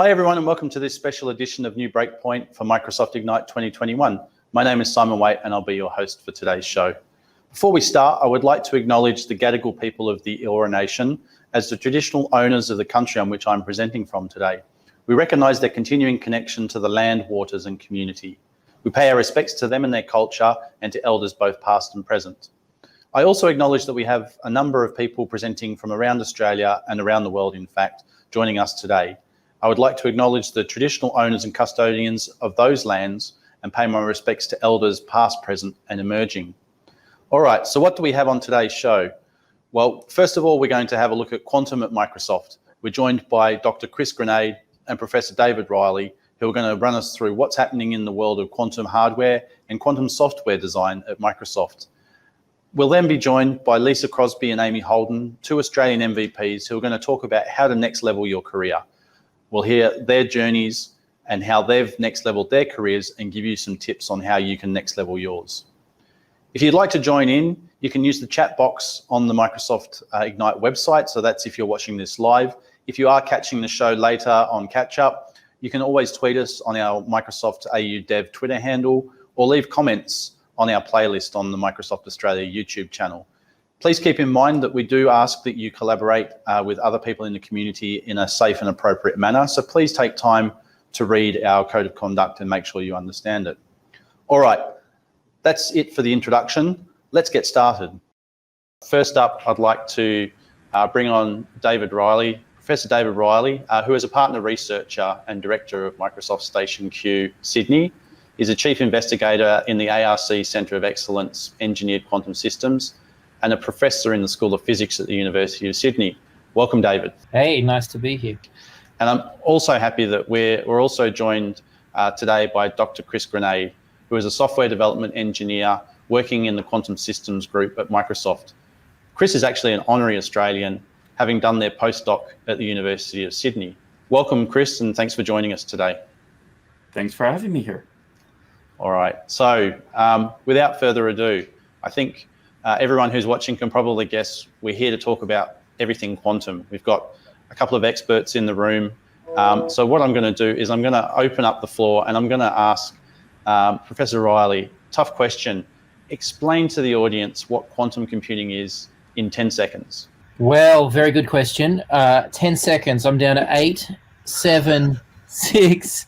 Hi everyone and welcome to this special edition of New Breakpoint for Microsoft Ignite 2021. My name is Simon Waite and I'll be your host for today's show. Before we start, I would like to acknowledge the Gadigal people of the Eora Nation as the traditional owners of the country on which I'm presenting from today. We recognise their continuing connection to the land, waters and community. We pay our respects to them and their culture and to elders both past and present. I also acknowledge that we have a number of people presenting from around Australia and around the world, in fact, joining us today. I would like to acknowledge the traditional owners and custodians of those lands and pay my respects to elders past, present and emerging. All right, so what do we have on today's show? Well, first of all, we're going to have a look at quantum at Microsoft. We're joined by Dr. Chris Granade and Professor David Reilly, who are going to run us through what's happening in the world of quantum hardware and quantum software design at Microsoft. We'll then be joined by Lisa Crosbie and Amey Holden, two Australian MVPs who are going to talk about how to next level your career. We'll hear their journeys and how they've next leveled their careers and give you some tips on how you can next level yours. If you'd like to join in, you can use the chat box on the Microsoft Ignite website. So that's if you're watching this live. If you are catching the show later on catch up, you can always tweet us on our Microsoft AU Dev Twitter handle or leave comments on our playlist on the Microsoft Australia YouTube channel. Please keep in mind that we do ask that you collaborate with other people in the community in a safe and appropriate manner. So please take time to read our code of conduct and make sure you understand it. All right, that's it for the introduction. Let's get started. First up, I'd like to bring on David Reilly, Professor David Reilly, who is a partner researcher and director of Microsoft Station Q Sydney. He's a chief investigator in the ARC Centre of Excellence Engineered Quantum Systems and a professor in the School of Physics at the University of Sydney. Welcome, David. Hey, nice to be here. And I'm also happy that we're also joined today by Dr. Chris Granade, who is a software development engineer working in the quantum systems group at Microsoft. Chris is actually an honorary Australian, having done their postdoc at the University of Sydney. Welcome, Chris, and thanks for joining us today. Thanks for having me here. All right, so without further ado, I think everyone who's watching can probably guess we're here to talk about everything quantum. We've got a couple of experts in the room. So what I'm going to do is I'm going to open up the floor and I'm going to ask Professor Reilly, tough question, explain to the audience what quantum computing is in 10 seconds. Well, very good question. 10 seconds, I'm down to 8, 7, 6.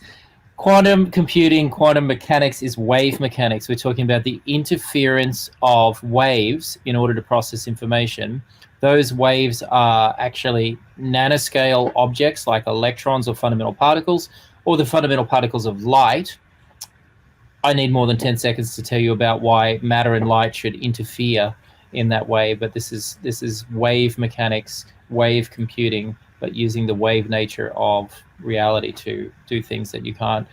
Quantum computing, quantum mechanics is wave mechanics. We're talking about the interference of waves in order to process information. Those waves are actually nanoscale objects like electrons or fundamental particles, or the fundamental particles of light. I need more than 10 seconds to tell you about why matter and light should interfere in that way, but this is wave mechanics, wave computing, but using the wave nature of reality to do things that you can't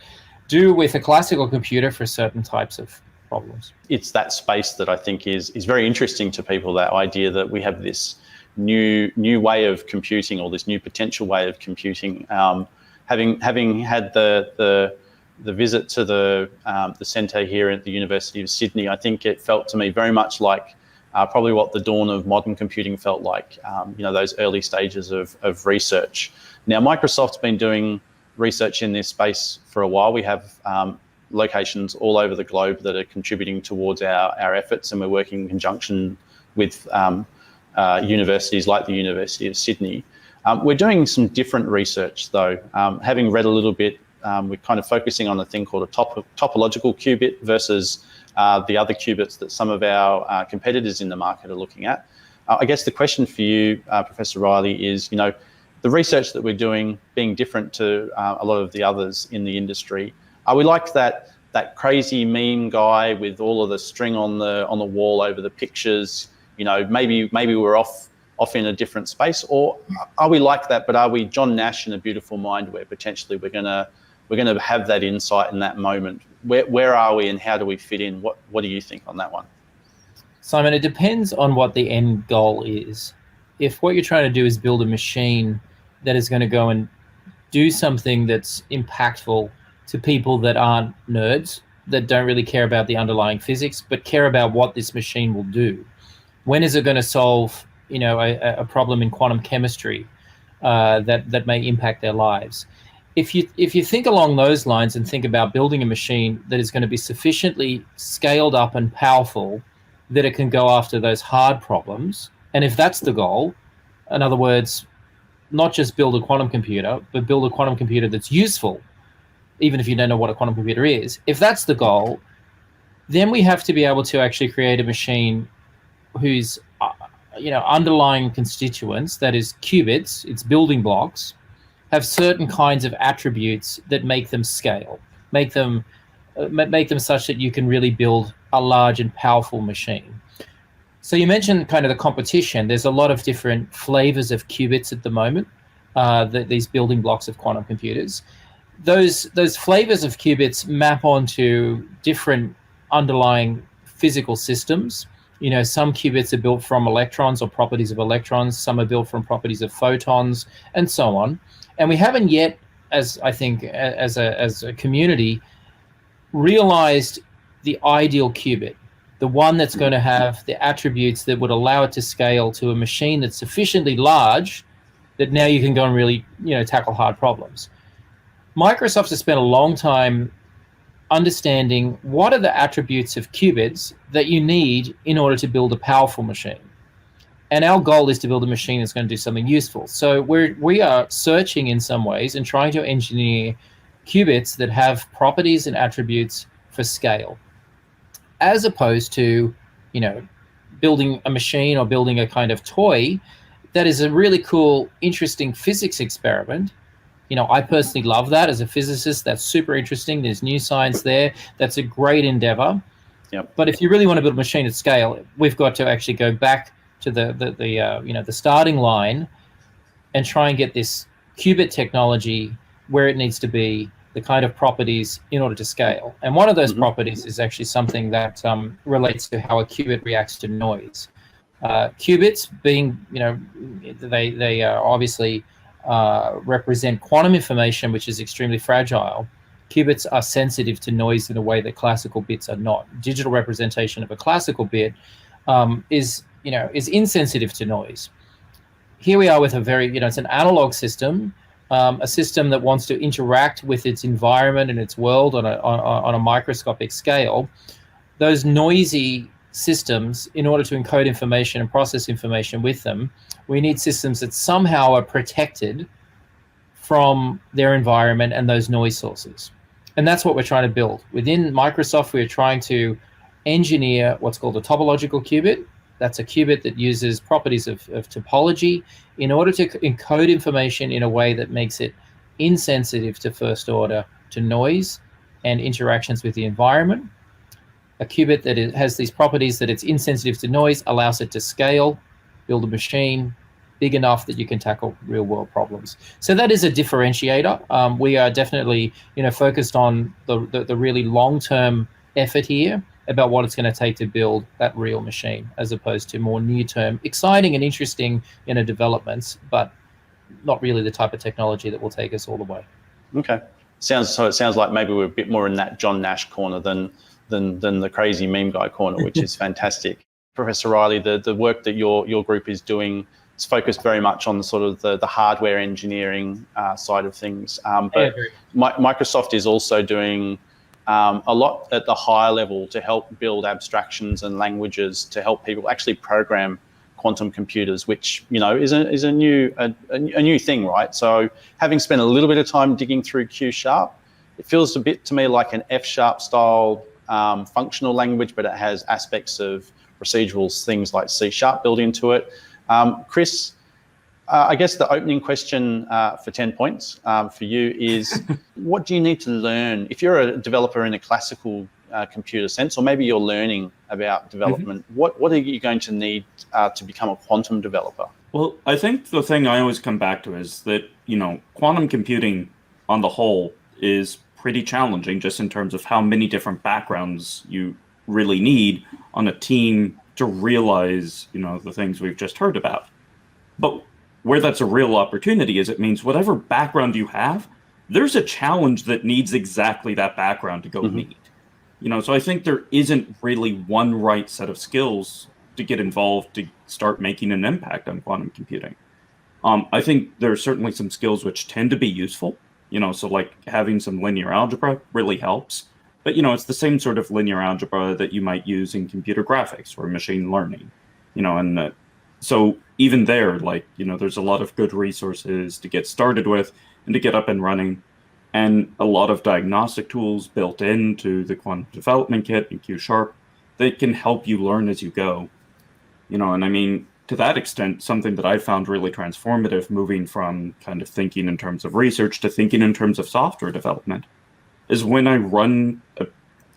do with a classical computer for certain types of problems. It's that space that I think is very interesting to people, that idea that we have this new way of computing, or this new potential way of computing. Having had the visit to the centre here at the University of Sydney, I think it felt to me very much like probably what the dawn of modern computing felt like, those early stages of research. Now, Microsoft's been doing research in this space for a while. We have locations all over the globe that are contributing towards our efforts, and we're working in conjunction with universities like the University of Sydney. We're doing some different research though. Having read a little bit, we're kind of focusing on a thing called a topological qubit versus the other qubits that some of our competitors in the market are looking at. I guess the question for you, Professor Reilly, is, the research that we're doing being different to a lot of the others in the industry. Are we like that crazy meme guy with all of the string on the wall over the pictures? Maybe we're off in a different space, or are we like that? But are we John Nash in A Beautiful Mind, where potentially we're gonna have that insight in that moment? Where are we and how do we fit in? What do you think on that one? Simon, it depends on what the end goal is. If what you're trying to do is build a machine that is going to go and do something that's impactful to people that aren't nerds, that don't really care about the underlying physics, but care about what this machine will do. When is it going to solve, a problem in quantum chemistry that may impact their lives? if you think along those lines and think about building a machine that is going to be sufficiently scaled up and powerful that it can go after those hard problems, and if that's the goal, in other words, not just build a quantum computer, but build a quantum computer that's useful, even if you don't know what a quantum computer is. If that's the goal, then we have to be able to actually create a machine whose underlying constituents, that is qubits, its building blocks, have certain kinds of attributes that make them scale, make them such that you can really build a large and powerful machine. So you mentioned kind of the competition. There's a lot of different flavors of qubits at the moment, these building blocks of quantum computers. Those flavors of qubits map onto different underlying physical systems. Some qubits are built from electrons or properties of electrons, some are built from properties of photons, and so on. And we haven't yet, as a community, realized the ideal qubit, the one that's going to have the attributes that would allow it to scale to a machine that's sufficiently large that now you can go and really, tackle hard problems. Microsoft has spent a long time understanding what are the attributes of qubits that you need in order to build a powerful machine. And our goal is to build a machine that's going to do something useful. So we are searching in some ways and trying to engineer qubits that have properties and attributes for scale, as opposed to, building a machine or building a kind of toy that is a really cool, interesting physics experiment. I personally love that as a physicist. That's super interesting. There's new science there. That's a great endeavor. Yep. But if you really want to build a machine at scale, we've got to actually go back to the starting line and try and get this qubit technology where it needs to be, the kind of properties in order to scale. And one of those properties is actually something that relates to how a qubit reacts to noise. Qubits being, they obviously represent quantum information, which is extremely fragile. Qubits are sensitive to noise in a way that classical bits are not. Digital representation of a classical bit is insensitive to noise. Here we are with a very, it's an analog system, a system that wants to interact with its environment and its world on a microscopic scale. Those noisy systems, in order to encode information and process information with them, we need systems that somehow are protected from their environment and those noise sources. And that's what we're trying to build. Within Microsoft, we're trying to engineer what's called a topological qubit. That's a qubit that uses properties of topology in order to encode information in a way that makes it insensitive to first order, to noise and interactions with the environment. A qubit that has these properties that it's insensitive to noise allows it to scale, build a machine big enough that you can tackle real world problems. So that is a differentiator. We are definitely, focused on the really long-term effort here about what it's going to take to build that real machine, as opposed to more near-term, exciting and interesting, developments, but not really the type of technology that will take us all the way. Okay. So it sounds like maybe we're a bit more in that John Nash corner than the crazy meme guy corner, which is fantastic. Professor Reilly, the work that your group is doing is focused very much on the sort of the hardware engineering side of things. But Microsoft is also doing a lot at the higher level to help build abstractions and languages to help people actually program quantum computers, which is a new thing, right? So having spent a little bit of time digging through Q#, it feels a bit to me like an F# style functional language, but it has aspects of procedurals, things like C# built into it. Chris, I guess the opening question for 10 points for you is, what do you need to learn if you're a developer in a classical computer sense, or maybe you're learning about development? What are you going to need to become a quantum developer? Well, I think the thing I always come back to is that, quantum computing on the whole is pretty challenging, just in terms of how many different backgrounds you really need on a team to realize, the things we've just heard about. But where that's a real opportunity is it means whatever background you have, there's a challenge that needs exactly that background to go meet. So I think there isn't really one right set of skills to get involved to start making an impact on quantum computing. I think there are certainly some skills which tend to be useful, So like having some linear algebra really helps. But, it's the same sort of linear algebra that you might use in computer graphics or machine learning, and so even there, like, there's a lot of good resources to get started with and to get up and running, and a lot of diagnostic tools built into the quantum development kit in Q# that can help you learn as you go. And I mean, to that extent, something that I found really transformative, moving from kind of thinking in terms of research to thinking in terms of software development, is when I run a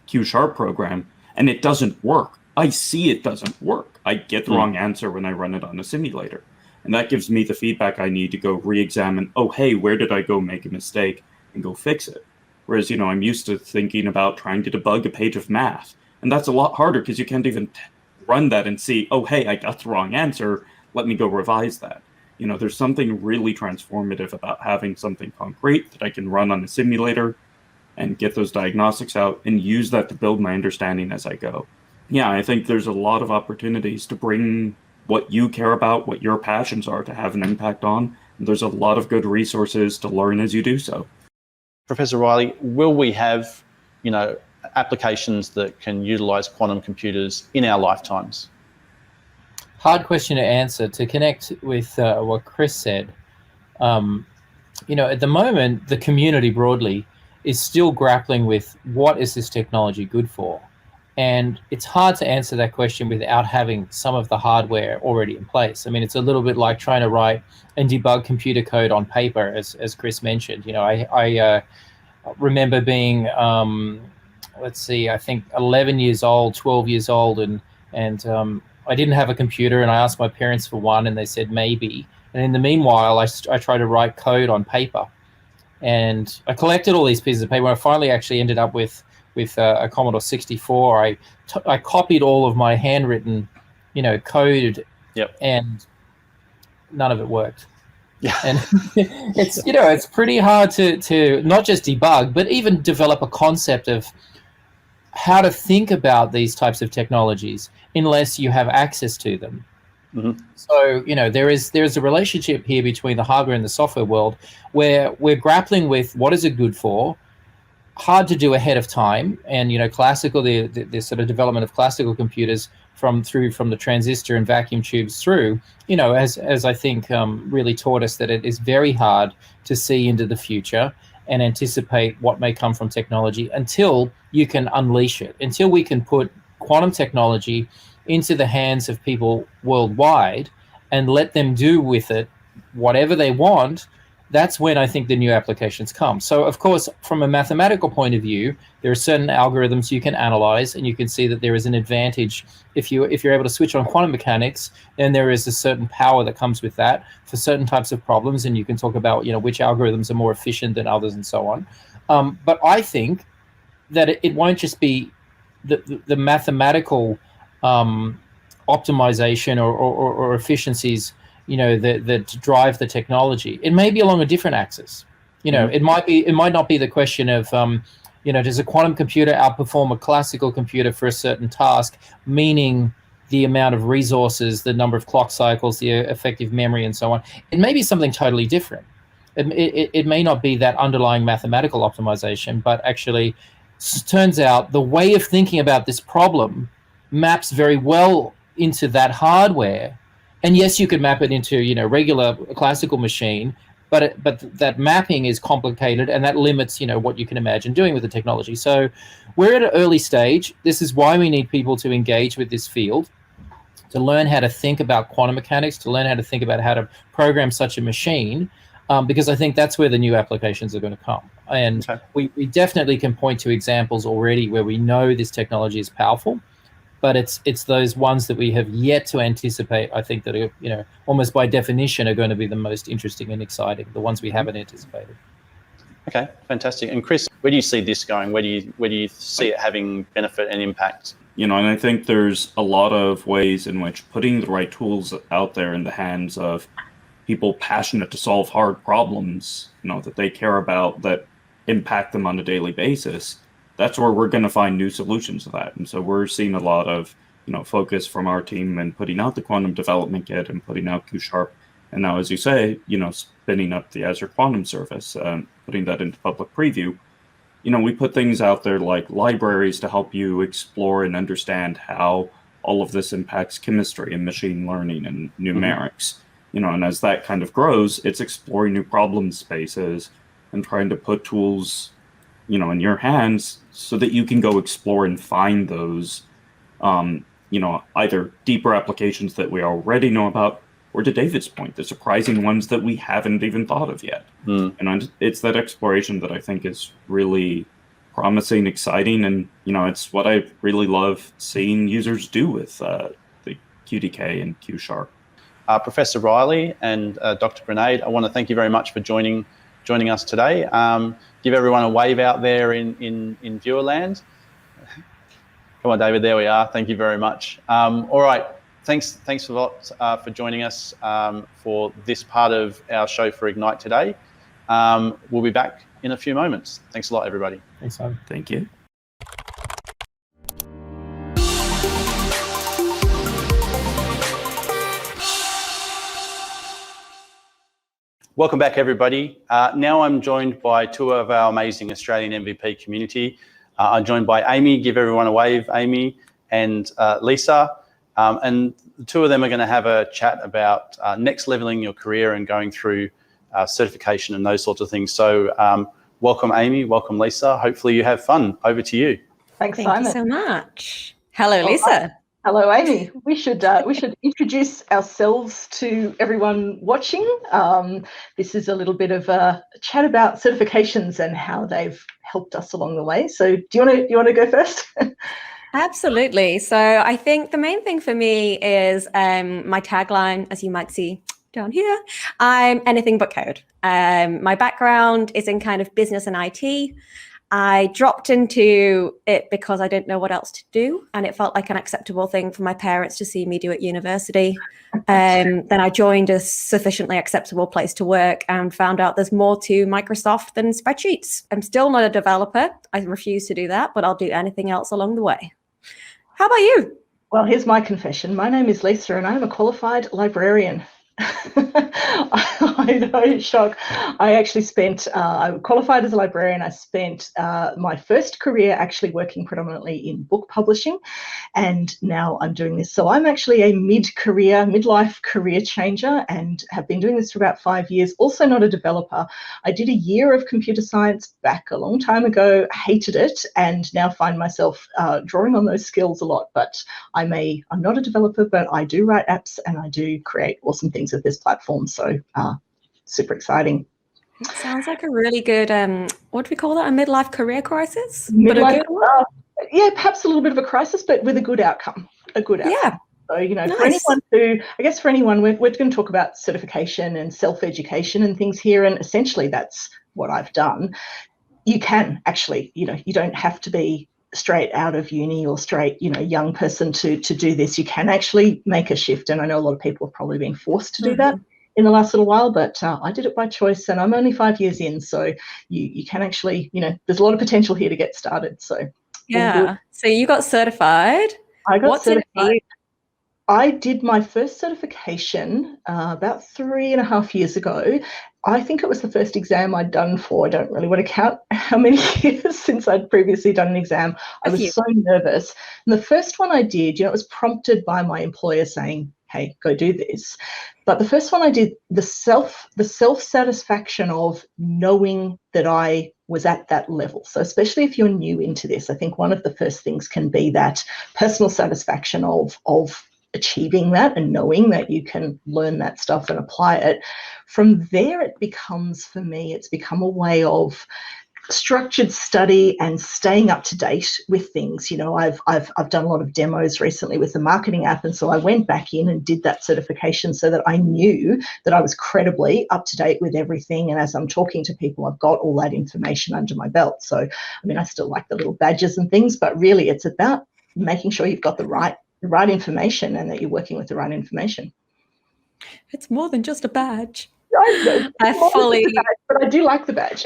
Q# program and it doesn't work. I see it doesn't work. I get the wrong answer when I run it on a simulator. And that gives me the feedback I need to go re-examine, oh, hey, where did I go make a mistake, and go fix it. Whereas, I'm used to thinking about trying to debug a page of math. And that's a lot harder because you can't even run that and see, oh, hey, I got the wrong answer. Let me go revise that. There's something really transformative about having something concrete that I can run on a simulator and get those diagnostics out and use that to build my understanding as I go. Yeah, I think there's a lot of opportunities to bring what you care about, what your passions are, to have an impact on. And there's a lot of good resources to learn as you do so. Professor Reilly, will we have, applications that can utilize quantum computers in our lifetimes? Hard question to answer. To connect with what Chris said, at the moment, the community broadly is still grappling with what is this technology good for? And it's hard to answer that question without having some of the hardware already in place. I mean, it's a little bit like trying to write and debug computer code on paper, as Chris mentioned. I remember being, I think 11 years old, 12 years old, and I didn't have a computer, and I asked my parents for one, and they said maybe. And in the meanwhile, I tried to write code on paper. And I collected all these pieces of paper. When I finally actually ended up with a Commodore 64, I copied all of my handwritten, code, and none of it worked. Yeah. And it's pretty hard to not just debug, but even develop a concept of how to think about these types of technologies unless you have access to them. Mm-hmm. So, there's a relationship here between the hardware and the software world where we're grappling with what is it good for, hard to do ahead of time. And, classical, the sort of development of classical computers from the transistor and vacuum tubes through, as I think really taught us that it is very hard to see into the future and anticipate what may come from technology until you can unleash it, until we can put quantum technology into the hands of people worldwide and let them do with it whatever they want. That's when I think the new applications come. So, of course, from a mathematical point of view, there are certain algorithms you can analyze, and you can see that there is an advantage if you're able to switch on quantum mechanics. Then there is a certain power that comes with that for certain types of problems, and you can talk about which algorithms are more efficient than others and so on. But I think that it won't just be the mathematical optimization or efficiencies that drive the technology. It may be along a different axis. It might not be the question of does a quantum computer outperform a classical computer for a certain task, meaning the amount of resources, the number of clock cycles, the effective memory, and so on. It may be something totally different. It may not be that underlying mathematical optimization, but actually turns out the way of thinking about this problem maps very well into that hardware. And yes, you could map it into regular classical machine, but that mapping is complicated, and that limits what you can imagine doing with the technology. So we're at an early stage. This is why we need people to engage with this field, to learn how to think about quantum mechanics, to learn how to think about how to program such a machine, because I think that's where the new applications are going to come. And we definitely can point to examples already where we know this technology is powerful. But it's those ones that we have yet to anticipate, I think, that are, almost by definition are going to be the most interesting and exciting, the ones we haven't anticipated. Okay, fantastic. And Chris, where do you see this going? Where do you see it having benefit and impact? And I think there's a lot of ways in which putting the right tools out there in the hands of people passionate to solve hard problems, that they care about, that impact them on a daily basis, that's where we're going to find new solutions to that. And so we're seeing a lot of, focus from our team and putting out the quantum development kit and putting out Q# And now, as you say, spinning up the Azure Quantum service, putting that into public preview, we put things out there like libraries to help you explore and understand how all of this impacts chemistry and machine learning and numerics. And as that kind of grows, it's exploring new problem spaces and trying to put tools, in your hands so that you can go explore and find those, either deeper applications that we already know about, or to David's point, the surprising ones that we haven't even thought of yet. And it's that exploration that I think is really promising, exciting, and it's what I really love seeing users do with the QDK and Q#. Professor Reilly and Dr. Granade, I want to thank you very much for joining us today. Give everyone a wave out there in viewerland. Come on, David, there we are. Thank you very much. All right, thanks a lot for joining us for this part of our show for Ignite today. We'll be back in a few moments. Thanks a lot, everybody. Thanks, Simon. Thank you. Welcome back, everybody. Now I'm joined by two of our amazing Australian MVP community. I'm joined by Amey. Give everyone a wave, Amey, and Lisa. And the two of them are going to have a chat about next leveling your career and going through certification and those sorts of things. So welcome, Amey. Welcome, Lisa. Hopefully you have fun. Over to you. Thanks, Simon. Thank you so much. Hello, Lisa. Hello, Amey. We should introduce ourselves to everyone watching. This is a little bit of a chat about certifications and how they've helped us along the way. So do you want to go first? Absolutely. So I think the main thing for me is my tagline, as you might see down here. I'm anything but code. My background is in kind of business and IT. I dropped into it because I didn't know what else to do, and it felt like an acceptable thing for my parents to see me do at university. Then I joined a sufficiently acceptable place to work and found out there's more to Microsoft than spreadsheets. I'm still not a developer. I refuse to do that, but I'll do anything else along the way. How about you? Well, here's my confession. My name is Lisa, and I'm a qualified librarian. I know, shock. I actually I qualified as a librarian. I spent my first career actually working predominantly in book publishing, and now I'm doing this. So I'm actually a midlife career changer, and have been doing this for about 5 years. Also not a developer. I did a year of computer science back a long time ago, hated it, and now find myself drawing on those skills a lot. But I'm not a developer, but I do write apps and I do create awesome things with this platform. So super exciting. It sounds like a really good, what do we call that? A midlife career crisis? Yeah, perhaps a little bit of a crisis, but with a good outcome. Yeah. So, nice. For anyone, we're going to talk about certification and self-education and things here. And essentially that's what I've done. You can actually, you don't have to be straight out of uni or straight, young person to do this. You can actually make a shift. And I know a lot of people have probably been forced to do that in the last little while, but I did it by choice, and I'm only 5 years in. So you can actually, there's a lot of potential here to get started. So yeah. So you got certified. I got certified. I did my first certification about 3.5 years ago. I think it was the first exam I'd done for, I don't really want to count how many years since I'd previously done an exam. I was so nervous. And the first one I did, it was prompted by my employer saying, hey, go do this. But the first one I did, the self-satisfaction of knowing that I was at that level. So especially if you're new into this, I think one of the first things can be that personal satisfaction of achieving that and knowing that you can learn that stuff and apply it. From there, it's become a way of structured study and staying up to date with things. I've done a lot of demos recently with the marketing app, and so I went back in and did that certification so that I knew that I was credibly up to date with everything. And as I'm talking to people, I've got all that information under my belt. So, I still like the little badges and things, but really it's about making sure you've got the right information and that you're working with the right information. It's more than just a badge. But I do like the badge.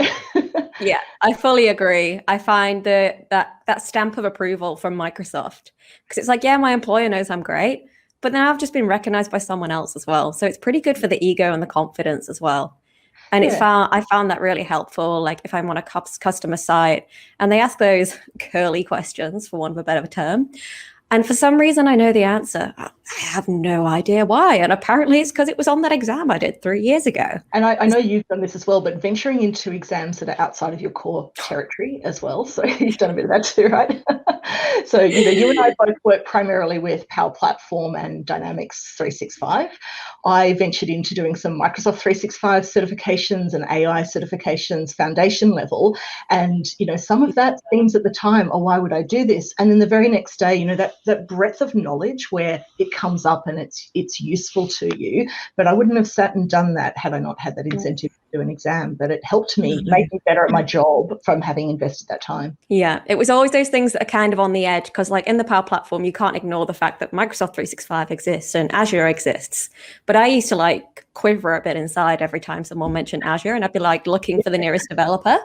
Yeah, I fully agree. I find that stamp of approval from Microsoft, because it's like, yeah, my employer knows I'm great, but now I've just been recognized by someone else as well. So it's pretty good for the ego and the confidence as well. And I found that really helpful. Like if I'm on a customer site and they ask those curly questions, for want of a better term, and for some reason I know the answer, I have no idea why. And apparently it's because it was on that exam I did 3 years ago. And I know you've done this as well, but venturing into exams that are outside of your core territory as well. So you've done a bit of that too, right? So, you and I both work primarily with Power Platform and Dynamics 365. I ventured into doing some Microsoft 365 certifications and AI certifications, foundation level. And, some of that seems at the time, oh, why would I do this? And then the very next day, that breadth of knowledge where it comes up and it's useful to you. But I wouldn't have sat and done that had I not had that incentive to do an exam. But it helped me make me better at my job from having invested that time. Yeah, it was always those things that are kind of on the edge, because like in the Power Platform, you can't ignore the fact that Microsoft 365 exists and Azure exists. But I used to like quiver a bit inside every time someone mentioned Azure, and I'd be like looking for the nearest developer.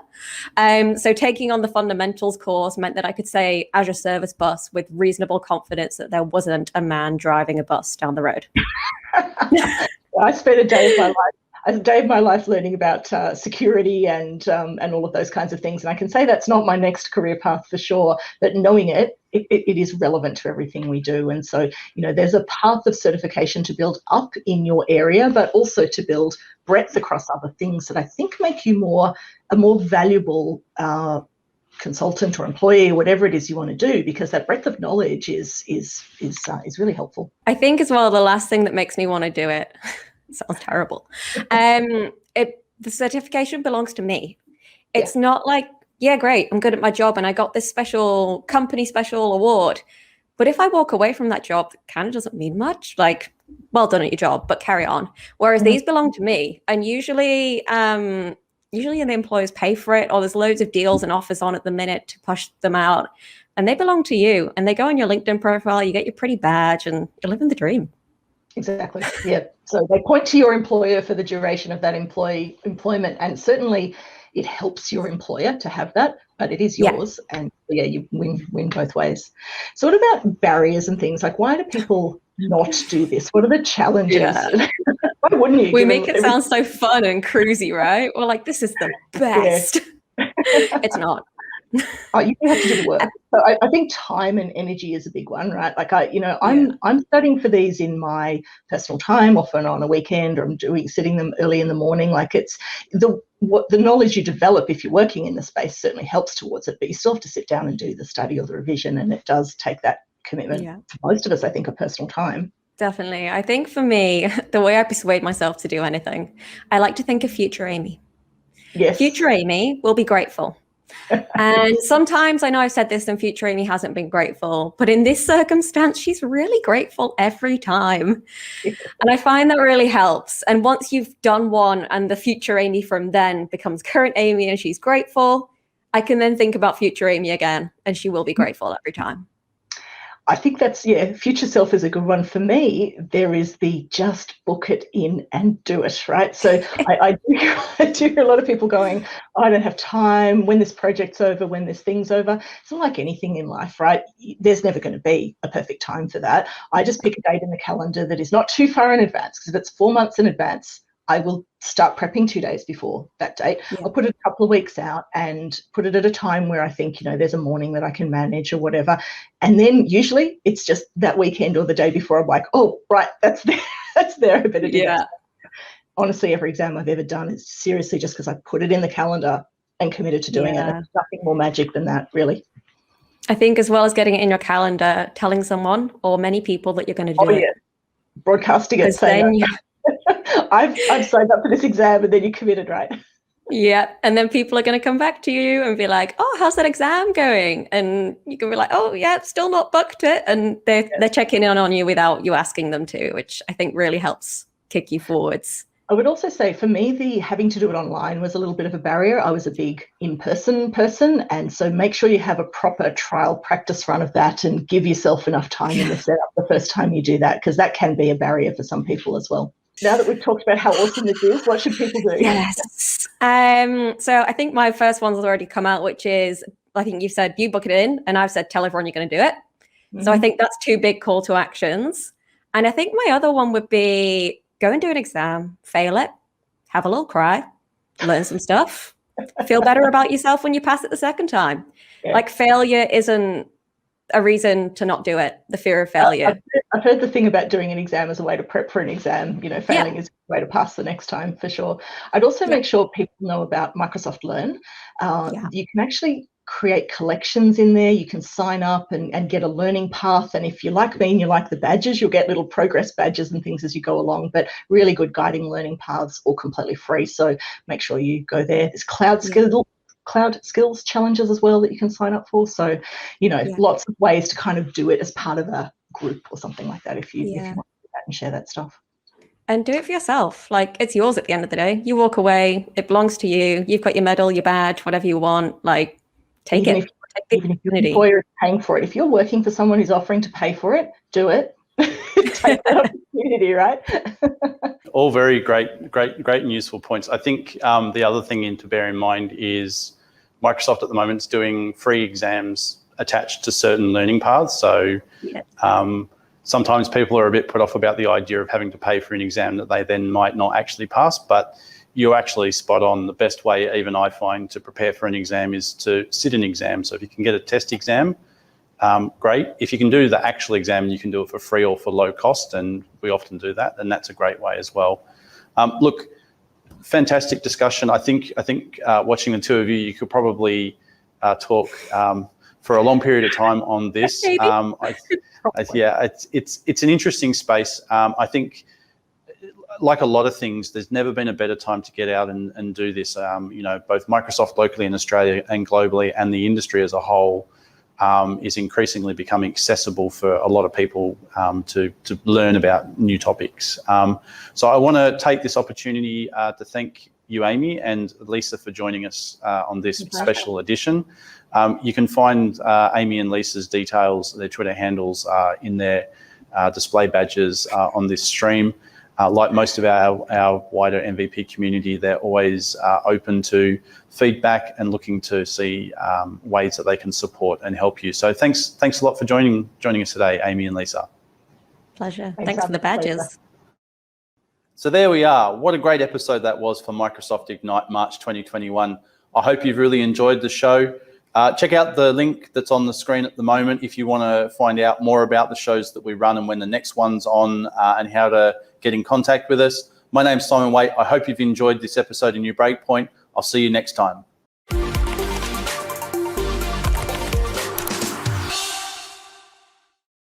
So taking on the fundamentals course meant that I could say Azure Service Bus with reasonable confidence that there wasn't a man driving a bus down the road. I spent a day of my life learning about security and all of those kinds of things. And I can say that's not my next career path for sure, but knowing it is relevant to everything we do. And so, there's a path of certification to build up in your area, but also to build breadth across other things that I think make you a more valuable consultant or employee, or whatever it is you want to do, because that breadth of knowledge is really helpful. I think as well, the last thing that makes me want to do it sounds terrible. The certification belongs to me. It's not like, yeah, great, I'm good at my job and I got this special company special award. But if I walk away from that job, it kind of doesn't mean much. Like, well done at your job, but carry on. Whereas these belong to me. And usually the employers pay for it, or there's loads of deals and offers on at the minute to push them out. And they belong to you. And they go on your LinkedIn profile, you get your pretty badge, and you're living the dream. Exactly. Yeah. So they point to your employer for the duration of that employment, and certainly it helps your employer to have that, but it is yours. Yeah. And you win both ways. So what about barriers and things? Like, why do people not do this? What are the challenges? Yeah. Why wouldn't you? We make it sound so fun and cruisy, right? We're like, this is the best. Yeah. It's not. You have to do the work. So I think time and energy is a big one, right? Like I'm studying for these in my personal time, often on a weekend, or I'm sitting them early in the morning. Like it's the knowledge you develop if you're working in the space certainly helps towards it, but you still have to sit down and do the study or the revision, and it does take that commitment for most of us, I think, of personal time. Definitely. I think for me, the way I persuade myself to do anything, I like to think of future Amey. Yes. Future Amey will be grateful. And sometimes I know I've said this and future Amey hasn't been grateful, but in this circumstance, she's really grateful every time. And I find that really helps. And once you've done one and the future Amey from then becomes current Amey and she's grateful, I can then think about future Amey again and she will be grateful every time. I think that's, future self is a good one. For me, there is the just book it in and do it, right? So I do hear a lot of people going, I don't have time, when this project's over, when this thing's over. It's not like anything in life, right? There's never going to be a perfect time for that. I just pick a date in the calendar that is not too far in advance, because if it's 4 months in advance, I will start prepping 2 days before that date. Yeah. I'll put it a couple of weeks out and put it at a time where I think, there's a morning that I can manage or whatever. And then usually it's just that weekend or the day before I'm like, oh, right, that's there. That's there. I better do that. Honestly, every exam I've ever done is seriously just because I put it in the calendar and committed to doing it. There's nothing more magic than that, really. I think as well as getting it in your calendar, telling someone or many people that you're going to do it. Broadcasting it. Saying I've signed up for this exam, and then you committed, right? Yeah. And then people are going to come back to you and be like, oh, how's that exam going? And you can be like, oh, yeah, still not booked it. And they're checking in on you without you asking them to, which I think really helps kick you forwards. I would also say for me, the having to do it online was a little bit of a barrier. I was a big in-person person. And so make sure you have a proper trial practice run of that and give yourself enough time in the setup the first time you do that, because that can be a barrier for some people as well. Now that we've talked about how awesome this is, what should people do? Yes. So I think my first one's already come out, which is, I think you've said you book it in, and I've said tell everyone you're going to do it. Mm-hmm. So I think that's 2 big call to actions. And I think my other one would be go and do an exam, fail it, have a little cry, learn some stuff, feel better about yourself when you pass it the second time. Yeah. Like failure isn't a reason to not do it, the fear of failure. I've heard the thing about doing an exam as a way to prep for an exam. Failing is a way to pass the next time, for sure. I'd also make sure people know about Microsoft Learn. You can actually create collections in there. You can sign up and get a learning path. And if you're like me and you like the badges, you'll get little progress badges and things as you go along, but really good guiding learning paths, all completely free. So make sure you go there. There's cloud skills challenges as well that you can sign up for. So, lots of ways to kind of do it as part of a group or something like that if you want to do that and share that stuff. And do it for yourself. Like, it's yours at the end of the day. You walk away, it belongs to you. You've got your medal, your badge, whatever you want. Like, take it. Take the opportunity. If your employer is paying for it. If you're working for someone who's offering to pay for it, do it. Take that opportunity, right? All very great and useful points. I think the other thing to bear in mind is Microsoft at the moment is doing free exams attached to certain learning paths. So sometimes people are a bit put off about the idea of having to pay for an exam that they then might not actually pass, but you're actually spot on. The best way, even I find, to prepare for an exam is to sit an exam. So if you can get a test exam, great. If you can do the actual exam, you can do it for free or for low cost, and we often do that, and that's a great way as well. Look, fantastic discussion. I think watching the two of you, you could probably talk for a long period of time on this. It's an interesting space. I think, like a lot of things, there's never been a better time to get out and do this. Both Microsoft locally in Australia and globally, and the industry as a whole, is increasingly becoming accessible for a lot of people to learn about new topics. So I want to take this opportunity to thank you, Amey, and Lisa for joining us on this special edition. You can find Amey and Lisa's details, their Twitter handles, in their display badges on this stream. Like most of our wider MVP community, they're always open to feedback and looking to see ways that they can support and help you. So thanks a lot for joining us today, Amey and Lisa. Pleasure. Thanks for the badges. So there we are. What a great episode that was for Microsoft Ignite March 2021. I hope you've really enjoyed the show. Check out the link that's on the screen at the moment if you want to find out more about the shows that we run and when the next one's on, and how to get in contact with us. My name's Simon Waite. I hope you've enjoyed this episode of New Breakpoint. I'll see you next time.